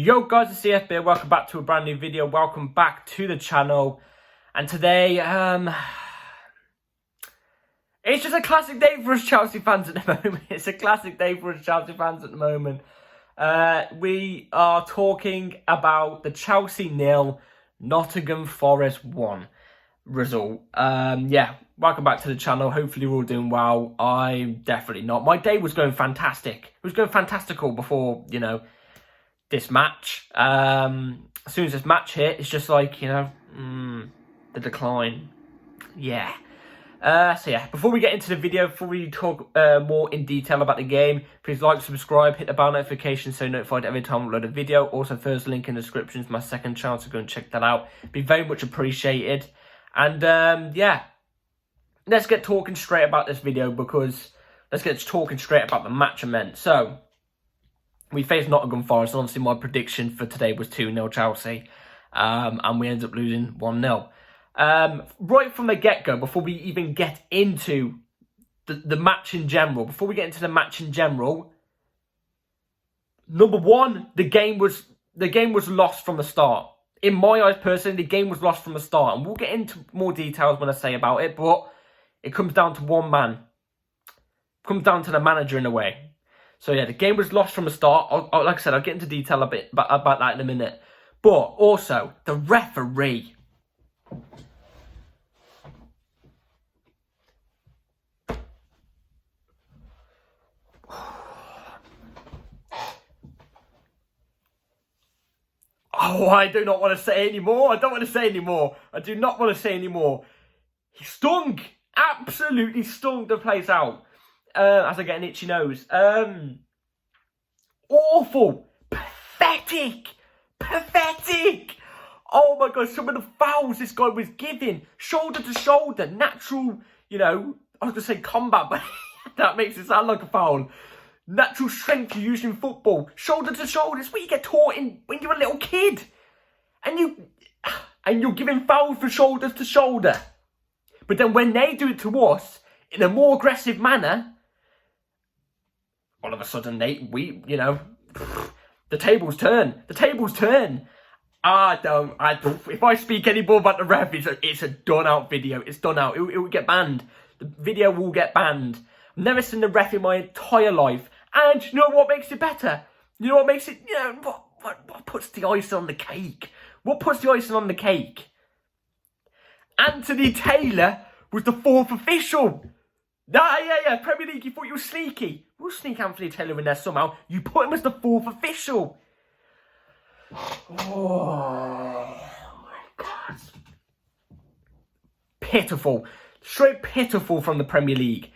Yo guys, it's CFB, welcome back to a brand new video, welcome back to the channel. And today, it's just a classic day for us Chelsea fans at the moment. It's a classic day for us Chelsea fans at the moment. We are talking about the Chelsea 0, Nottingham Forest 1 result. Yeah, welcome back to the channel. Hopefully we're all doing well. I'm definitely not. My day was going fantastic. It was going fantastical before, this match. As soon as this match hit, it's just like, the decline. Yeah. So yeah, before we get into the video, before we talk more in detail about the game, please like, subscribe, hit the bell notification so you're notified every time I upload a video. Also, first link in the description is my second channel, so go and check that out. Be very much appreciated. And yeah, let's get talking straight about this video, because let's get talking straight about the match I meant. So, we faced Nottingham Forest, and obviously my prediction for today was 2-0 Chelsea, and we ended up losing 1-0. Right from the get-go, before we even get into the match in general, number one, the game was lost from the start. In my eyes, personally, the game was lost from the start, and we'll get into more details when I say about it, but it comes down to one man. It comes down to the manager in a way. So yeah, the game was lost from the start. Like I said, I'll get into detail a bit about that in a minute. But also, the referee. Oh, I do not want to say anymore. I don't want to say anymore. I do not want to say anymore. He stung. Absolutely stung the place out. As I get an itchy nose. Awful. Pathetic. Oh my God, some of the fouls this guy was giving. Shoulder to shoulder. Natural, I was going to say combat, but that makes it sound like a foul. Natural strength you use in football. Shoulder to shoulder. It's what you get taught when you're a little kid. And you're giving fouls for shoulder to shoulder. But then when they do it to us in a more aggressive manner, all of a sudden the tables turn. The tables turn. If I speak any more about the ref, it's a done out video. It's done out. It will get banned. The video will get banned. I've never seen the ref in my entire life. And you know what makes it better? You know what makes it, what puts the icing on the cake? What puts the icing on the cake? Anthony Taylor was the fourth official. Yeah, Premier League, you thought you were sneaky. We'll sneak Anthony Taylor in there somehow. You put him as the fourth official. Oh my God. Pitiful. Straight pitiful from the Premier League.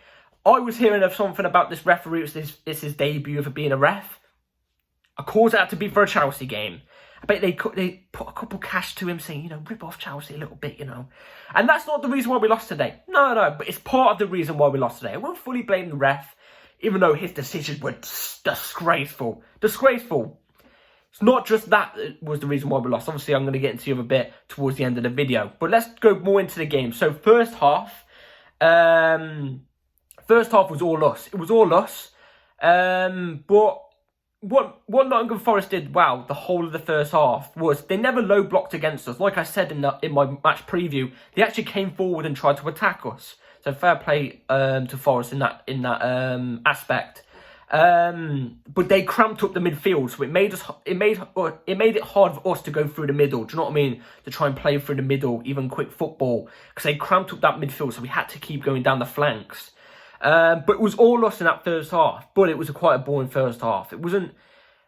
I was hearing of something about this referee. It's his debut for being a ref. Of course it had to be for a Chelsea game. I bet they put a couple cash to him saying, rip off Chelsea a little bit, And that's not the reason why we lost today. No, but it's part of the reason why we lost today. I won't fully blame the ref, even though his decisions were disgraceful. Disgraceful. It's not just that was the reason why we lost. Obviously, I'm going to get into the other bit towards the end of the video. But let's go more into the game. So, first half was all us. It was all us. But what Nottingham Forest did well the whole of the first half was they never low blocked against us. Like I said in my match preview, they actually came forward and tried to attack us. So fair play to Forest in that aspect. But they cramped up the midfield, so it made it hard for us to go through the middle. Do you know what I mean? To try and play through the middle, even quick football, because they cramped up that midfield, so we had to keep going down the flanks. But it was all us in that first half. But it was quite a boring first half. It wasn't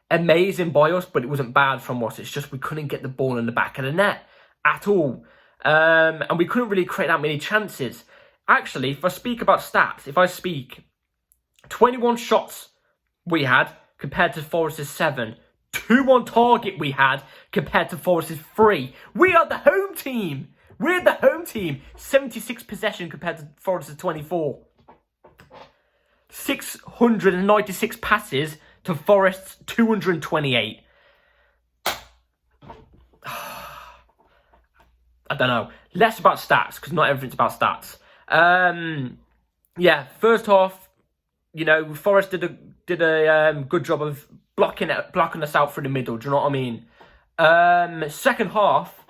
amazing by us, but it wasn't bad from us. It's just we couldn't get the ball in the back of the net at all. And we couldn't really create that many chances. Actually, if I speak about stats, 21 shots we had compared to Forest's 7. 2 on target we had compared to Forest's 3. We are the home team. We're the home team. 76 possession compared to Forest's 24. 696 passes to Forest's 228. I don't know. Less about stats, because not everything's about stats. Yeah, first half, Forest did a good job of blocking us out through the middle. Do you know what I mean? Second half,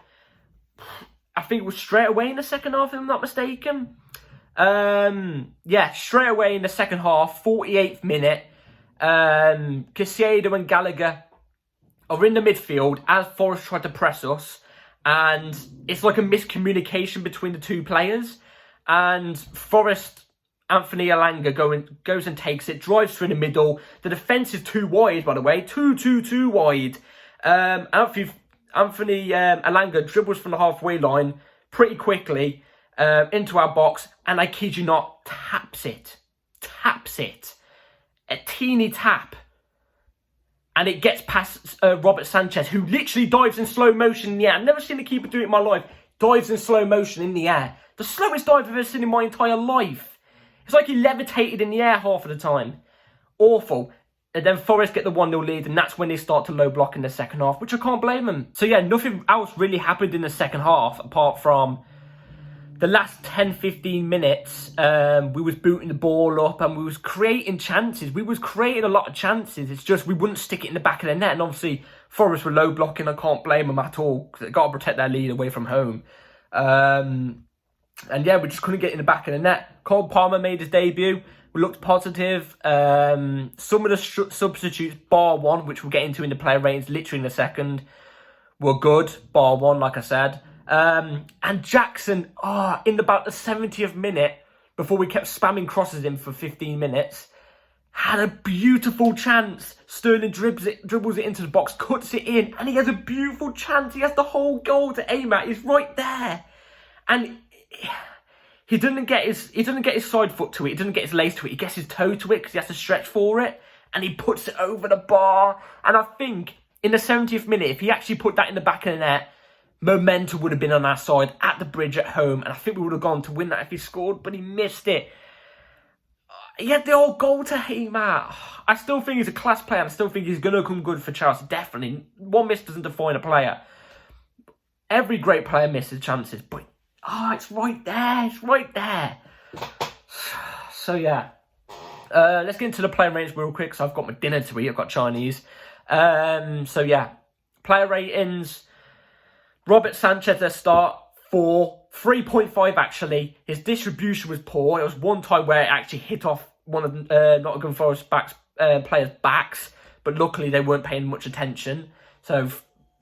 I think it was straight away in the second half, if I'm not mistaken. Yeah, straight away in the second half, 48th minute. Caicedo and Gallagher are in the midfield as Forest tried to press us, and it's like a miscommunication between the two players. And Forest, Anthony Elanga goes and takes it, drives through the middle. The defence is too wide, by the way, too wide. Anthony Elanga dribbles from the halfway line pretty quickly into our box, and I kid you not, taps it. A teeny tap. And it gets past Robert Sanchez, who literally dives in slow motion in the air. I've never seen a keeper do it in my life. Dives in slow motion in the air. The slowest dive I've ever seen in my entire life. It's like he levitated in the air half of the time. Awful. And then Forest get the 1-0 lead, and that's when they start to low block in the second half, which I can't blame them. So yeah, nothing else really happened in the second half, apart from the last 10-15 minutes. We was booting the ball up, and we was creating chances. We was creating a lot of chances. It's just we wouldn't stick it in the back of the net, and obviously Forest were low blocking. I can't blame them at all, because they've got to protect their lead away from home. And yeah, we just couldn't get in the back of the net. Cole Palmer made his debut. We looked positive. Some of the substitutes, bar one, which we'll get into in the player ratings literally in a second, were good. Bar one, like I said. And Jackson, in about the 70th minute, before we kept spamming crosses in for 15 minutes, had a beautiful chance. Sterling dribbles it into the box, cuts it in, and he has a beautiful chance. He has the whole goal to aim at. He's right there. And he doesn't get his side foot to it. He doesn't get his lace to it. He gets his toe to it because he has to stretch for it. And he puts it over the bar. And I think in the 70th minute, if he actually put that in the back of the net, momentum would have been on our side at the Bridge at home. And I think we would have gone to win that if he scored. But he missed it. He had the old goal to aim at. I still think he's a class player. And I still think he's going to come good for Chelsea. Definitely. One miss doesn't define a player. Every great player misses chances. But it's right there. It's right there. So, yeah. Let's get into the player ratings real quick. So, I've got my dinner to eat. I've got Chinese. So, yeah. Player ratings. Robert Sanchez, their start, 4. 3.5, actually. His distribution was poor. It was one time where it actually hit off one of Nottingham Forest players' backs. But luckily, they weren't paying much attention. So,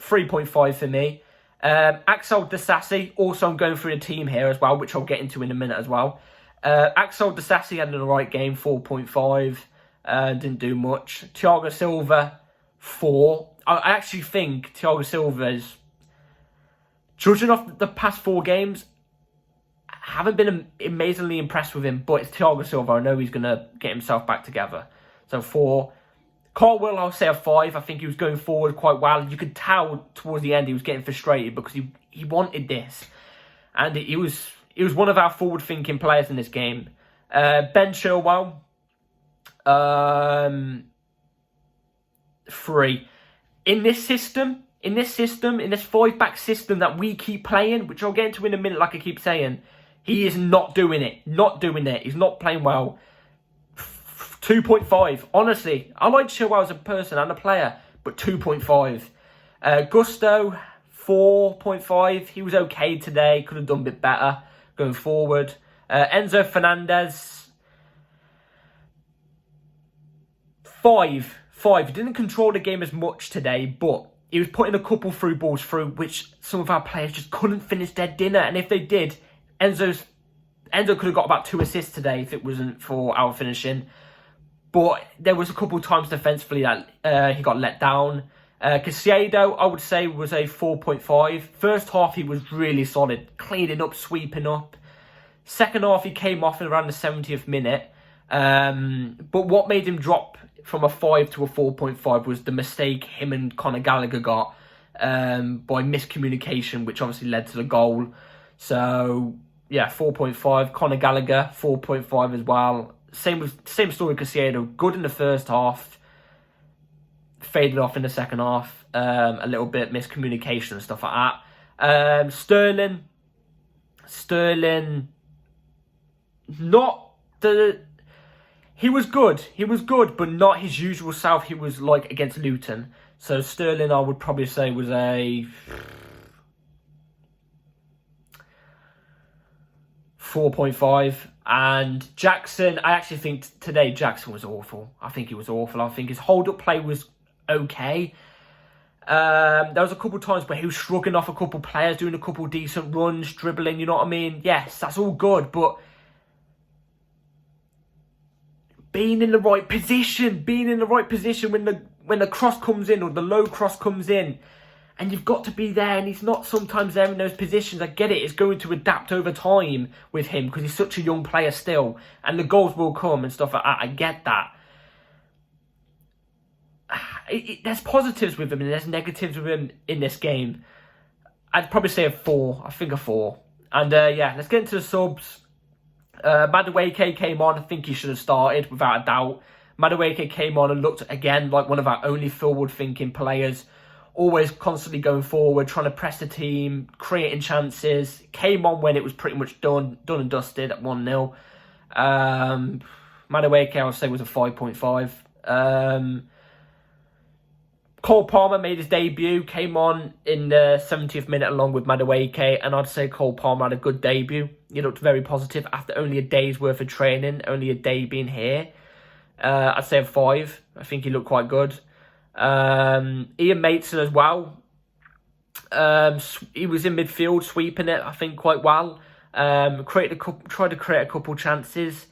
3.5 for me. Axel Disasi, also I'm going through the team here as well, which I'll get into in a minute as well. Axel Disasi had an alright game, 4.5. Didn't do much. Thiago Silva, 4. I actually think Thiago Silva is, judging off the past 4 games, I haven't been amazingly impressed with him, but it's Thiago Silva. I know he's going to get himself back together. So 4. Cartwell, I'll say a 5. I think he was going forward quite well. You could tell towards the end he was getting frustrated because he wanted this. And he was one of our forward-thinking players in this game. Ben Chilwell, 3. In this 5-back system that we keep playing, which I'll get into in a minute like I keep saying, he is not doing it. He's not playing well. 2.5. Honestly, I like Chilwell as a person and a player, but 2.5. Gusto, 4.5. He was okay today. Could have done a bit better going forward. Enzo Fernandez, 5. He didn't control the game as much today, but he was putting a couple through balls through, which some of our players just couldn't finish their dinner. And if they did, Enzo could have got about 2 assists today if it wasn't for our finishing. But there was a couple of times defensively that he got let down. Caicedo, I would say, was a 4.5. First half, he was really solid, cleaning up, sweeping up. Second half, he came off in around the 70th minute. But what made him drop from a 5 to a 4.5 was the mistake him and Conor Gallagher got by miscommunication, which obviously led to the goal. So, yeah, 4.5. Conor Gallagher, 4.5 as well. Same story with Caicedo. Good in the first half. Faded off in the second half. A little bit miscommunication and stuff like that. Sterling, not the... He was good, but not his usual self he was like against Luton. So Sterling, I would probably say, was a 4.5. And Jackson, I actually think today Jackson was awful. I think he was awful. I think his hold-up play was okay. There was a couple of times where he was shrugging off a couple of players, doing a couple of decent runs, dribbling, you know what I mean? Yes, that's all good, but being in the right position when the cross comes in or the low cross comes in, and you've got to be there, and he's not sometimes there in those positions. I get it, it's going to adapt over time with him because he's such a young player still, and the goals will come and stuff like that. I get that. There's positives with him and there's negatives with him in this game. I'd probably say a 4. I think a 4. And yeah, let's get into the subs. Madueke came on. I think he should have started without a doubt. Madueke came on and looked again like one of our only forward-thinking players. Always constantly going forward, trying to press the team, creating chances. Came on when it was pretty much done and dusted at 1-0. Madueke, I would say, was a 5.5. Cole Palmer made his debut, came on in the 70th minute along with Madueke, and I'd say Cole Palmer had a good debut. He looked very positive after only a day's worth of training, only a day being here. I'd say a 5. I think he looked quite good. Ian Maitson as well. He was in midfield, sweeping it, I think, quite well. Tried to create a couple chances.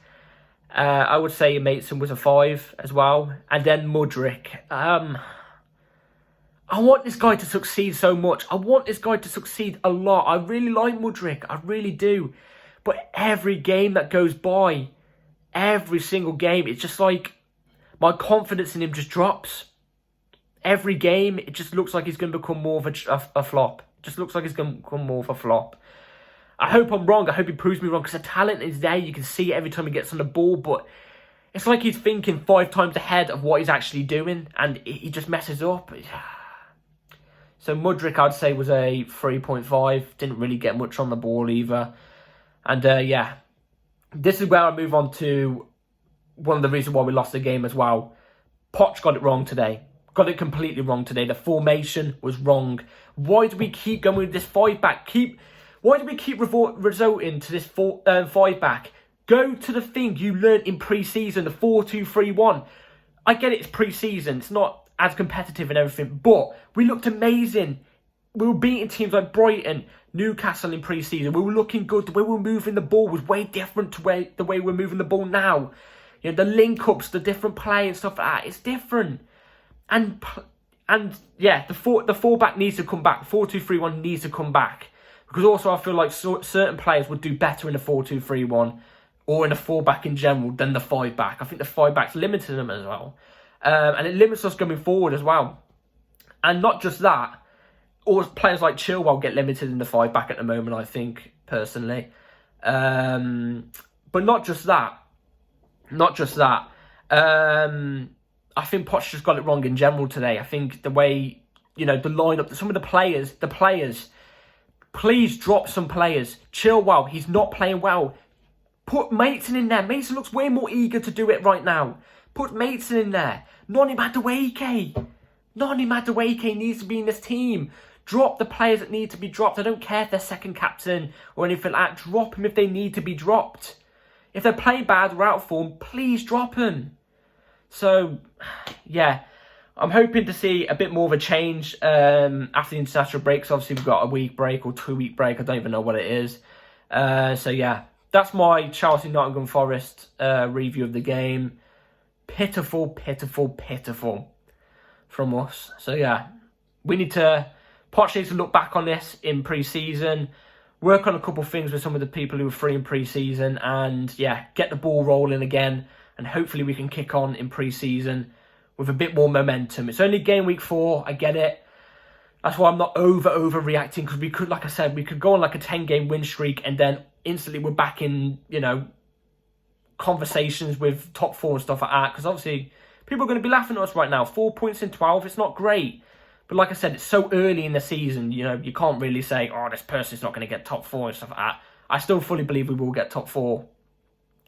I would say Ian Maitson was a 5 as well. And then Mudryk. I want this guy to succeed so much. I want this guy to succeed a lot. I really like Mudryk. I really do. But every game that goes by, every single game, it's just like my confidence in him just drops. Every game, it just looks like he's going to become more of a flop. It just looks like he's going to become more of a flop. I hope I'm wrong. I hope he proves me wrong because the talent is there. You can see it every time he gets on the ball. But it's like he's thinking 5 times ahead of what he's actually doing. And he just messes up. So Mudryk, I'd say, was a 3.5. Didn't really get much on the ball either. And yeah, this is where I move on to one of the reasons why we lost the game as well. Poch got it wrong today. Got it completely wrong today. The formation was wrong. Why do we keep going with this 5-back? Why do we keep resorting to this 5-back? Go to the thing you learned in pre-season, the 4-2-3-1. I get it, it's pre-season. It's not as competitive and everything, but we looked amazing. We were beating teams like Brighton, Newcastle in pre-season. We were looking good. The way we were moving the ball was way different to the way we're moving the ball now. You know, the link-ups, the different play and stuff like that, it's different. And yeah, the 4-back needs to come back. 4-2-3-1 needs to come back. Because also I feel like certain players would do better in a 4-2-3-1 or in a 4-back in general than the 5-back. I think the 5-back's limited them as well. And it limits us going forward as well. And not just that, or players like Chilwell get limited in the 5-back at the moment, I think, personally. But not just that. I think Poch just got it wrong in general today. I think the way, you know, the lineup, some of the players, please drop some players. Chilwell, he's not playing well. Put Maitson in there. Maitson looks way more eager to do it right now. Put Maitson in there. Noni Madueke needs to be in this team. Drop the players that need to be dropped. I don't care if they're second captain or anything like that. Drop them if they need to be dropped. If they're playing bad or out of form, please drop them. So, yeah, I'm hoping to see a bit more of a change after the international breaks. Obviously, we've got a week break or 2-week break. I don't even know what it is. So, yeah, that's my Chelsea Nottingham Forest review of the game. Pitiful from us. So, yeah, Poch needs to look back on this in pre-season, work on a couple of things with some of the people who were free in pre-season, and, yeah, get the ball rolling again. And hopefully we can kick on in pre-season with a bit more momentum. It's only game week 4. I get it. That's why I'm not overreacting. Because we could, like I said, we could go on like a 10-game win streak. And then instantly we're back in, you know, conversations with top 4 and stuff like that. Because obviously people are going to be laughing at us right now. 4 points in 12. It's not great. But like I said, it's so early in the season. You know, you can't really say, oh, this person's not going to get top 4 and stuff like that. I still fully believe we will get top 4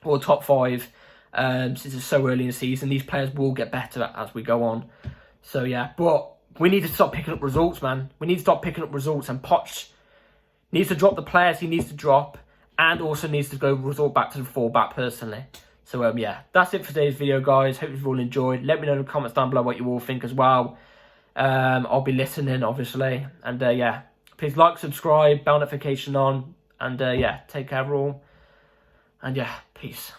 or top 5. since it's so early in the season. These players will get better as we go on. So yeah, but we need to stop picking up results, man. We need to stop picking up results, and Poch needs to drop the players he needs to drop, and also needs to go resort back to the full-back personally. So yeah, that's it for today's video, guys. Hope you've all enjoyed. Let me know in the comments down below what you all think as well. I'll be listening, obviously. And yeah, please like, subscribe, bell notification on. And yeah, take care all. And yeah, peace.